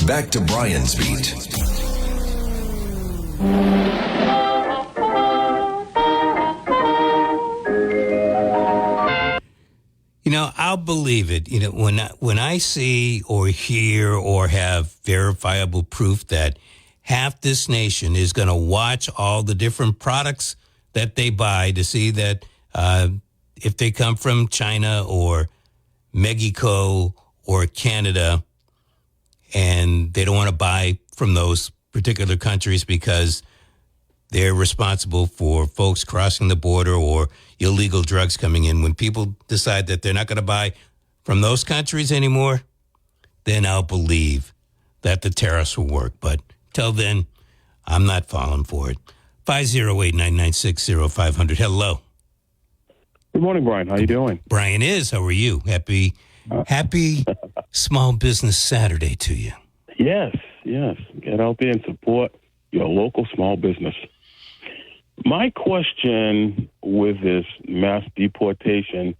Back to Brian's Beat. I'll believe it. When I see or hear or have verifiable proof that half this nation is going to watch all the different products that they buy to see that if they come from China or Mexico or Canada, and they don't want to buy from those particular countries because they're responsible for folks crossing the border or illegal drugs coming in. When people decide that they're not going to buy from those countries anymore, then I'll believe that the tariffs will work. But till then, I'm not falling for it. 508-996-0500. Hello. Good morning, Brian. How you doing? Brian is. How are you? Happy Small Business Saturday to you. Yes. Get out there and support your local small business. My question with this mass deportation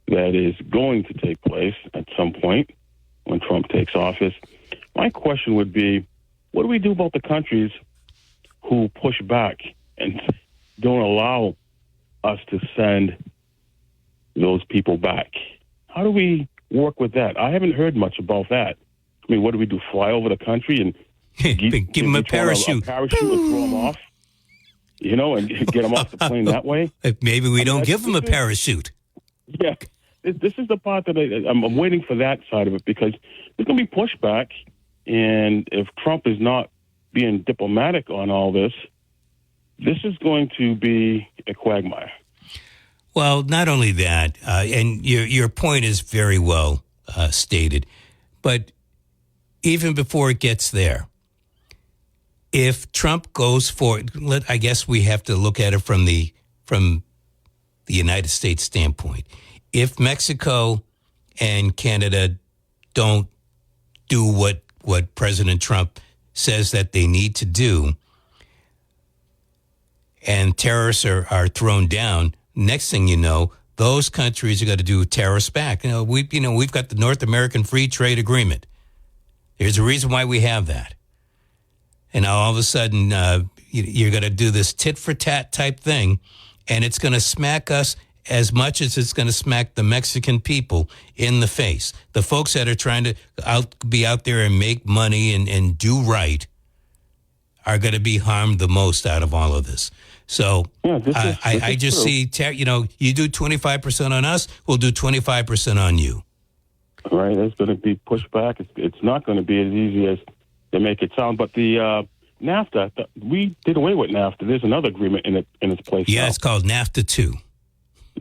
that is going to take place at some point when Trump takes office, my question would be, what do we do about the countries who push back and don't allow us to send those people back? How do we work with that? I haven't heard much about that. I mean, what do we do, fly over the country and give them a parachute? A parachute and throw them off? And get them off the plane that way? Maybe we don't give them a parachute. Yeah. This is the part that I'm waiting for, that side of it, because there's going to be pushback. And if Trump is not being diplomatic on all this, this is going to be a quagmire. Well, not only that, and your point is very well stated, but even before it gets there, if Trump goes for it, I guess we have to look at it from the United States standpoint. If Mexico and Canada don't do what President Trump says that they need to do, and terrorists are thrown down, next thing you know, those countries are going to do terrorists back. We've got the North American Free Trade Agreement. There's a reason why we have that. And now all of a sudden, you're going to do this tit-for-tat type thing, and it's going to smack us as much as it's going to smack the Mexican people in the face. The folks that are trying to be out there and make money and do right are going to be harmed the most out of all of this. So I just see, you do 25% on us, we'll do 25% on you. All right, there's going to be pushback. It's not going to be as easy as they make it sound. But the NAFTA, we did away with NAFTA. There's another agreement in its place. Yeah, now. It's called NAFTA 2.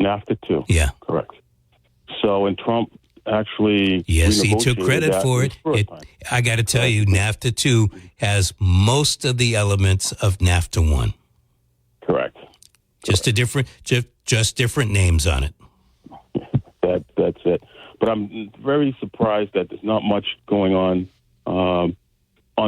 NAFTA 2. Yeah. Correct. So, and Trump actually... Yes, he took credit for it. I got to tell you, NAFTA 2 has most of the elements of NAFTA 1. Correct. Just different names on it. That's it. But I'm very surprised that there's not much going on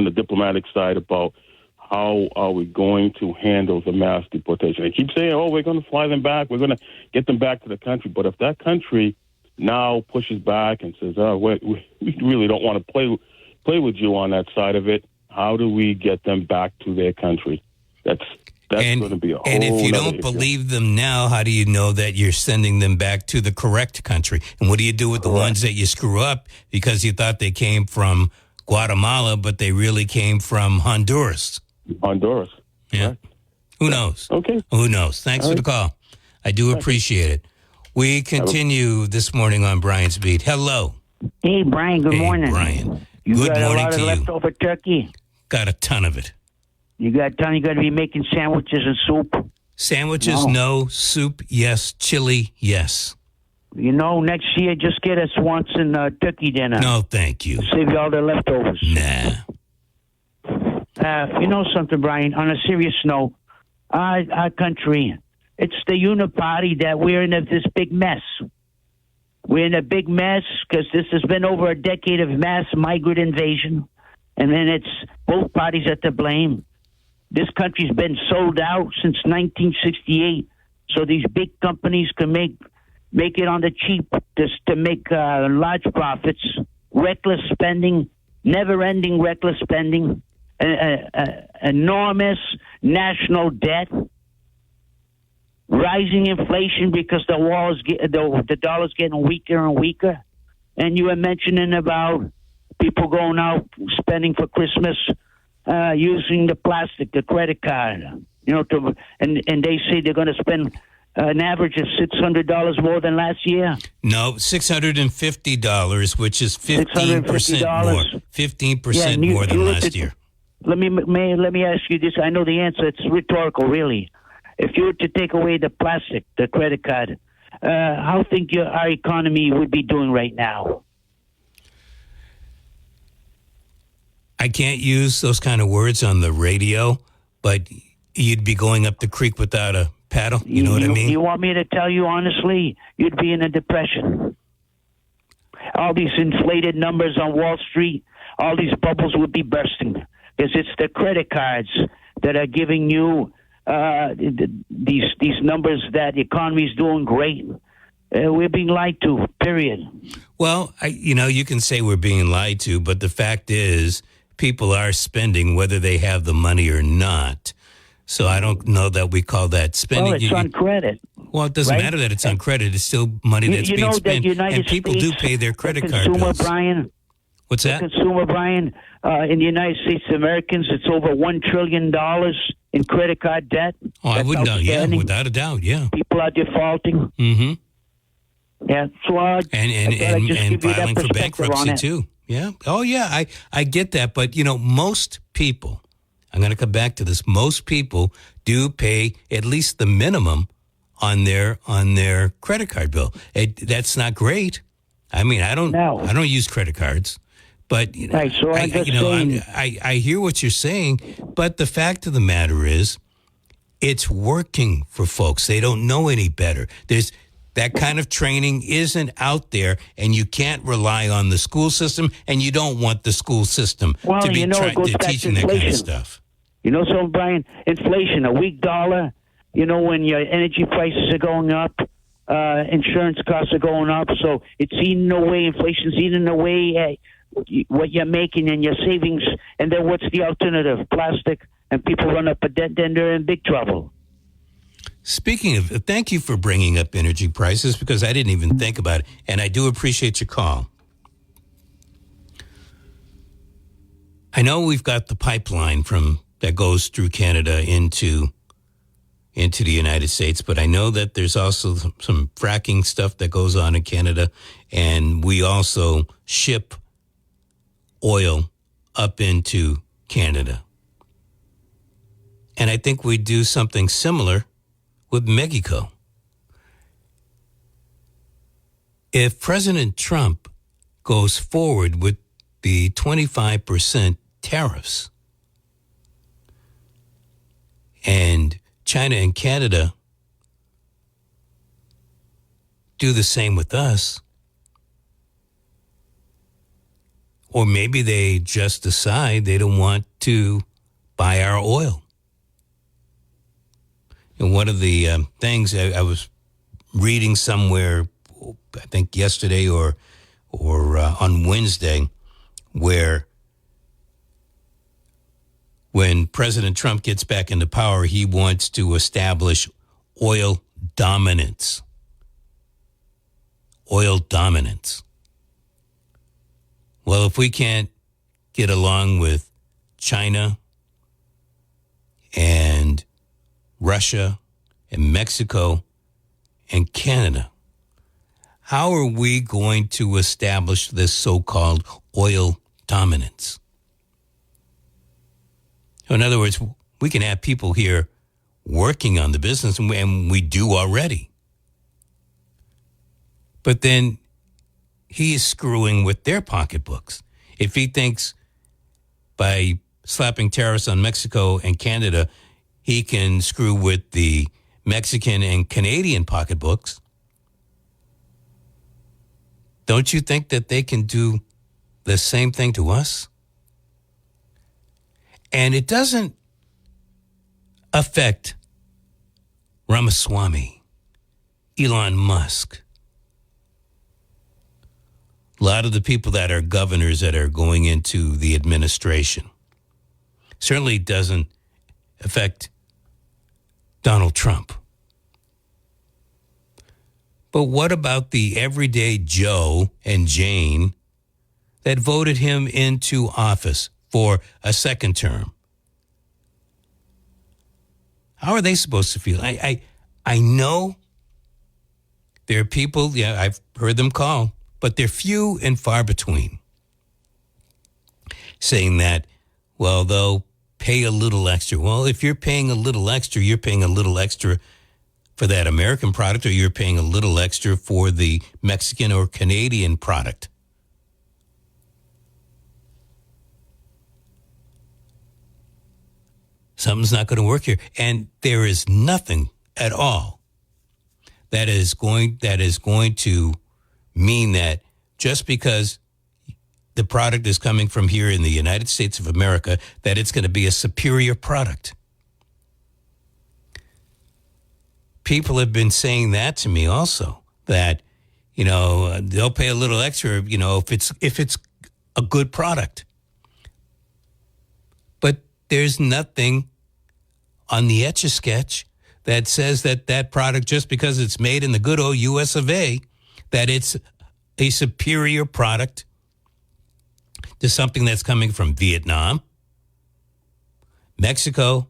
the diplomatic side about how are we going to handle the mass deportation. They keep saying, we're going to fly them back. We're going to get them back to the country. But if that country now pushes back and says, we really don't want to play with you on that side of it, how do we get them back to their country? That's going to be a whole And if you don't issue. believe them now, how do you know that you're sending them back to the correct country? And what do you do with the ones that you screw up because you thought they came from Guatemala, but they really came from Honduras? Honduras. Yeah. Right. Who knows? Okay. Who knows? Thanks for the call. I do appreciate it. We continue this morning on Brian's Beat. Hello. Hey, Brian. Good morning. Brian. You Good got morning a lot to of you. leftover turkey? Got a ton of it. You got to be making sandwiches and soup? Sandwiches, no. Soup, yes. Chili, yes. Next year, just get a Swanson turkey dinner. No, thank you. Save you all the leftovers. Nah. You know something, Brian? On a serious note, our country, it's the uniparty that we're in this big mess. We're in a big mess because this has been over a decade of mass migrant invasion, and then it's both parties at the blame. This country's been sold out since 1968, so these big companies can make it on the cheap just to make large profits, reckless spending, never-ending reckless spending, enormous national debt, rising inflation because the dollar's getting weaker and weaker. And you were mentioning about people going out spending for Christmas using the plastic, the credit card. And they say they're going to spend an average of $600 more than last year. No, $650, which is 15% more. 15% more than last year. Let me ask you this. I know the answer. It's rhetorical, really. If you were to take away the plastic, the credit card, how think our economy would be doing right now? I can't use those kind of words on the radio, but you'd be going up the creek without a paddle. You know what I mean? You want me to tell you honestly? You'd be in a depression. All these inflated numbers on Wall Street, all these bubbles would be bursting because it's the credit cards that are giving you these numbers that the economy's doing great. We're being lied to, period. Well, you can say we're being lied to, but the fact is people are spending whether they have the money or not. So I don't know that we call that spending. Well, it's on credit. Well, it doesn't matter that it's on credit. It's still money that's being spent. And people do pay their credit card bills. Brian, what's that? Consumer, Brian, in the United States, Americans, it's over $1 trillion in credit card debt. Oh, I wouldn't know. Yeah, without a doubt, yeah. People are defaulting. Mm-hmm. Yeah, so and filing for bankruptcy too. Yeah. Oh, yeah. I get that, but most people, I'm going to come back to this. Most people do pay at least the minimum on their credit card bill. That's not great. I mean, I don't use credit cards, but right, so I hear what you're saying. But the fact of the matter is, it's working for folks. They don't know any better. That kind of training isn't out there, and you can't rely on the school system, and you don't want the school system to be teaching that kind of stuff. You know something, Brian? Inflation, a weak dollar, when your energy prices are going up, insurance costs are going up, so it's eating away, inflation's eating away what you're making and your savings, and then what's the alternative? Plastic, and people run up a debt, then they're in big trouble. Speaking of, thank you for bringing up energy prices because I didn't even think about it, and I do appreciate your call. I know we've got the pipeline that goes through Canada into the United States, but I know that there's also some fracking stuff that goes on in Canada, and we also ship oil up into Canada. And I think we do something similar with Mexico. If President Trump goes forward with the 25% tariffs and China and Canada do the same with us, or maybe they just decide they don't want to buy our oil. And one of the things I was reading somewhere, I think yesterday or on Wednesday, where when President Trump gets back into power, he wants to establish oil dominance. Oil dominance. Well, if we can't get along with China and Russia and Mexico and Canada, how are we going to establish this so-called oil dominance? In other words, we can have people here working on the business, and we do already. But then he is screwing with their pocketbooks. If he thinks by slapping tariffs on Mexico and Canada, he can screw with the Mexican and Canadian pocketbooks, don't you think that they can do the same thing to us? And it doesn't affect Ramaswamy, Elon Musk, A lot of the people that are governors that are going into the administration. Certainly doesn't affect Donald Trump. But what about the everyday Joe and Jane that voted him into office for a second term? How are they supposed to feel? I know there are people, yeah, I've heard them call, but they're few and far between, saying that, well, they'll pay a little extra. Well, if you're paying a little extra, you're paying a little extra for that American product, or you're paying a little extra for the Mexican or Canadian product. Something's not going to work here. And there is nothing at all that is going to mean that just because the product is coming from here in the United States of America, that it's going to be a superior product. People have been saying that to me also, that, they'll pay a little extra, if it's a good product. But there's nothing on the Etch-a-Sketch that says that product, just because it's made in the good old US of A, that it's a superior product to something that's coming from Vietnam, Mexico,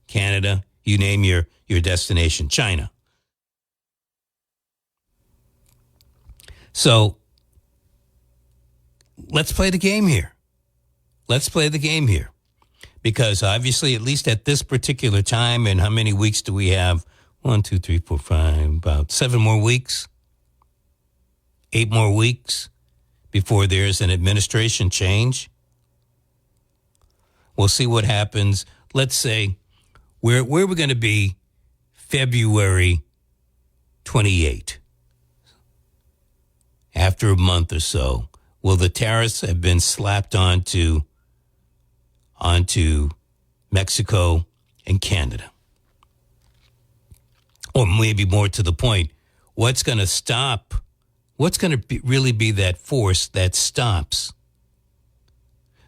Canada, you name your destination, China. So let's play the game here. Because obviously, at least at this particular time, and how many weeks do we have? 1, 2, 3, 4, 5, about 7 more weeks, 8 more weeks before there's an administration change. We'll see what happens. Let's say where we're going to be February 28. After a month or so, will the tariffs have been slapped onto Mexico and Canada? Or maybe more to the point, what's going to really be that force that stops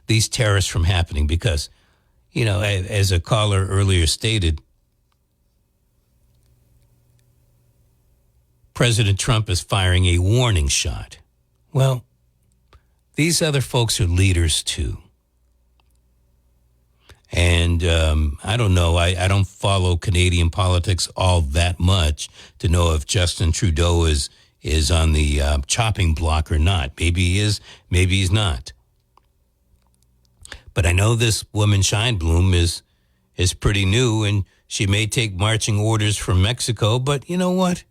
these tariffs from happening? Because, as a caller earlier stated, President Trump is firing a warning shot. Well, these other folks are leaders too. And I don't know. I don't follow Canadian politics all that much to know if Justin Trudeau is on the chopping block or not. Maybe he is. Maybe he's not. But I know this woman Scheinblum is pretty new, and she may take marching orders from Mexico. But you know what?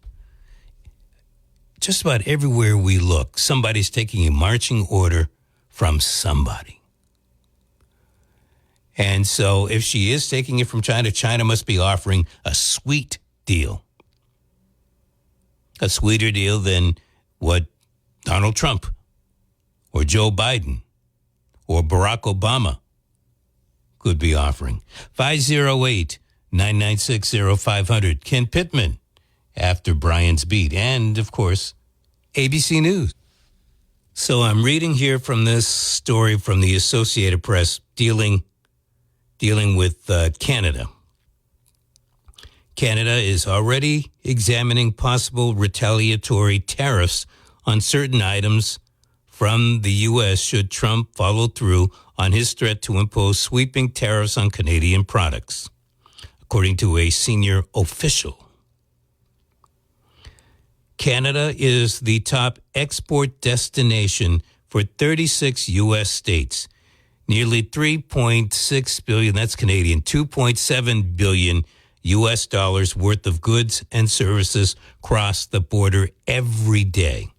Just about everywhere we look, somebody's taking a marching order from somebody. And so if she is taking it from China, China must be offering a sweet deal. A sweeter deal than what Donald Trump or Joe Biden or Barack Obama could be offering. 508-996-0500. Ken Pittman after Brian's Beat. And, of course, ABC News. So I'm reading here from this story from the Associated Press dealing with Canada. Canada is already examining possible retaliatory tariffs on certain items from the U.S. should Trump follow through on his threat to impose sweeping tariffs on Canadian products, according to a senior official. Canada is the top export destination for 36 U.S. states. Nearly $3.6 billion, that's Canadian, $2.7 billion U.S. dollars worth of goods and services cross the border every day.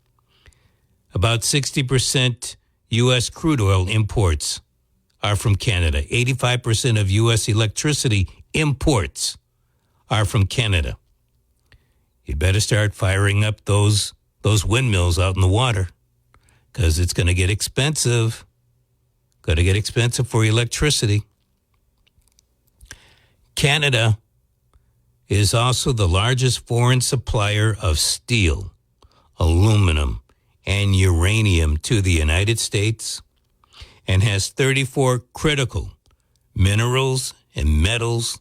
About 60% U.S. crude oil imports are from Canada. 85% of U.S. electricity imports are from Canada. You better start firing up those windmills out in the water, because it's going to get expensive. Going to get expensive for electricity. Canada is also the largest foreign supplier of steel, aluminum, and uranium to the United States and has 34 critical minerals and metals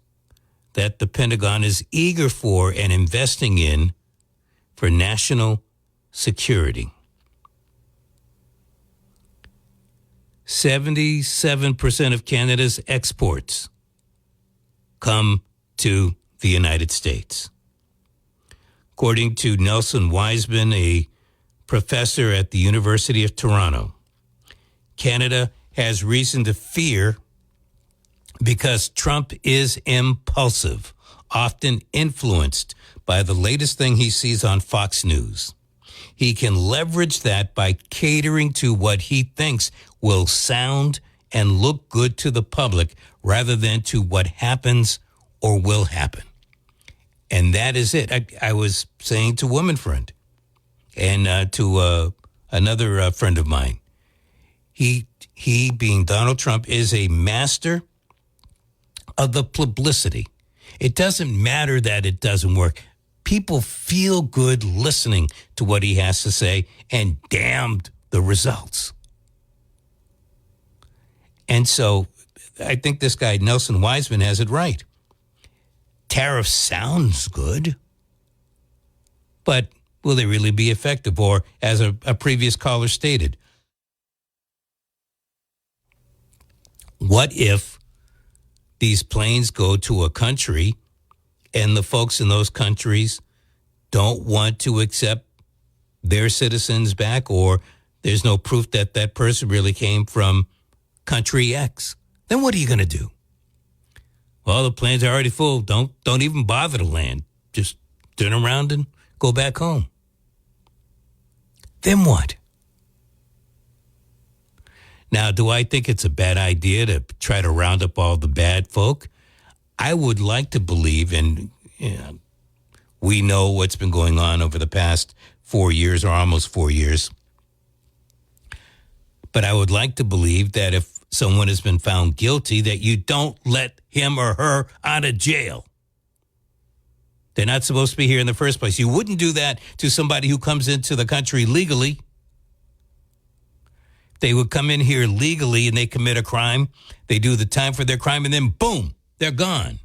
that the Pentagon is eager for and investing in for national security. 77% of Canada's exports come to the United States. According to Nelson Wiseman, a professor at the University of Toronto, Canada has reason to fear because Trump is impulsive, often influenced by the latest thing he sees on Fox News. He can leverage that by catering to what he thinks will sound and look good to the public rather than to what happens or will happen. And that is it. I was saying to a woman friend and to another friend of mine, he being Donald Trump is a master of the publicity. It doesn't matter that it doesn't work. People feel good listening to what he has to say, and damned the results. And so I think this guy, Nelson Wiseman, has it right. Tariff sounds good, but will they really be effective? Or, as a previous caller stated, what if these planes go to a country and the folks in those countries don't want to accept their citizens back, or there's no proof that that person really came from country X? Then what are you going to do? Well, the planes are already full. Don't even bother to land. Just turn around and go back home. Then what? Now, do I think it's a bad idea to try to round up all the bad folk? I would like to believe, and we know what's been going on over the past 4 years or almost 4 years. But I would like to believe that if someone has been found guilty, that you don't let him or her out of jail. They're not supposed to be here in the first place. You wouldn't do that to somebody who comes into the country legally. They would come in here legally and they commit a crime. They do the time for their crime and then boom, they're gone.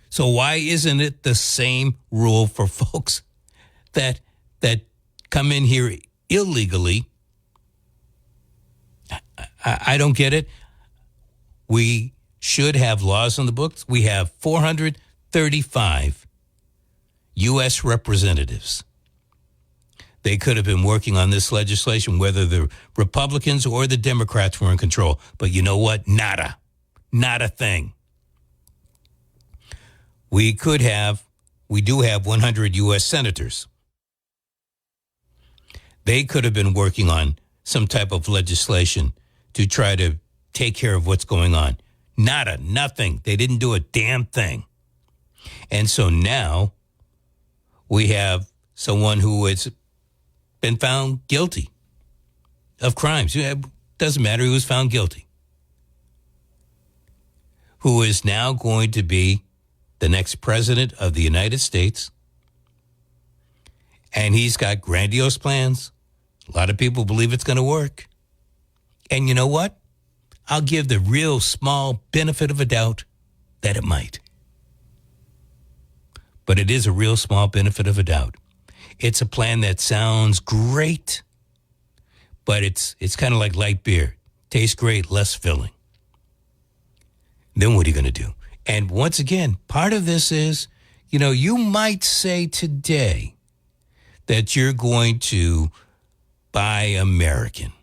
So why isn't it the same rule for folks that come in here illegally? I don't get it. We should have laws on the books. We have 435 U.S. representatives. They could have been working on this legislation, whether the Republicans or the Democrats were in control. But you know what? Nada. Not a thing. We do have 100 U.S. senators. They could have been working on some type of legislation to try to take care of what's going on. Nada, nothing. They didn't do a damn thing. And so now we have someone who has been found guilty of crimes. It doesn't matter, he was found guilty. Who is now going to be the next president of the United States. And he's got grandiose plans. A lot of people believe it's going to work. And you know what? I'll give the real small benefit of a doubt that it might. But it is a real small benefit of a doubt. It's a plan that sounds great, but it's kind of like light beer. Tastes great, less filling. Then what are you going to do? And once again, part of this is, you might say today that you're going to buy American.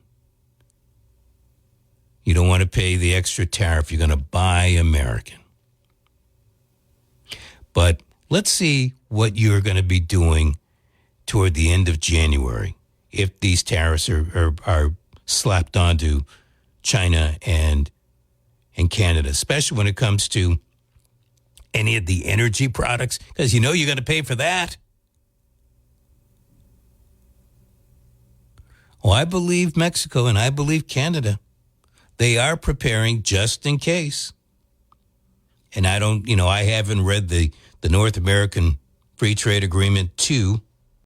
You don't want to pay the extra tariff. You're going to buy American. But let's see what you're going to be doing toward the end of January if these tariffs are slapped onto China and Canada, especially when it comes to any of the energy products, because you're going to pay for that. Well, I believe Mexico and I believe Canada. They are preparing just in case. And I haven't read the North American Free Trade Agreement 2,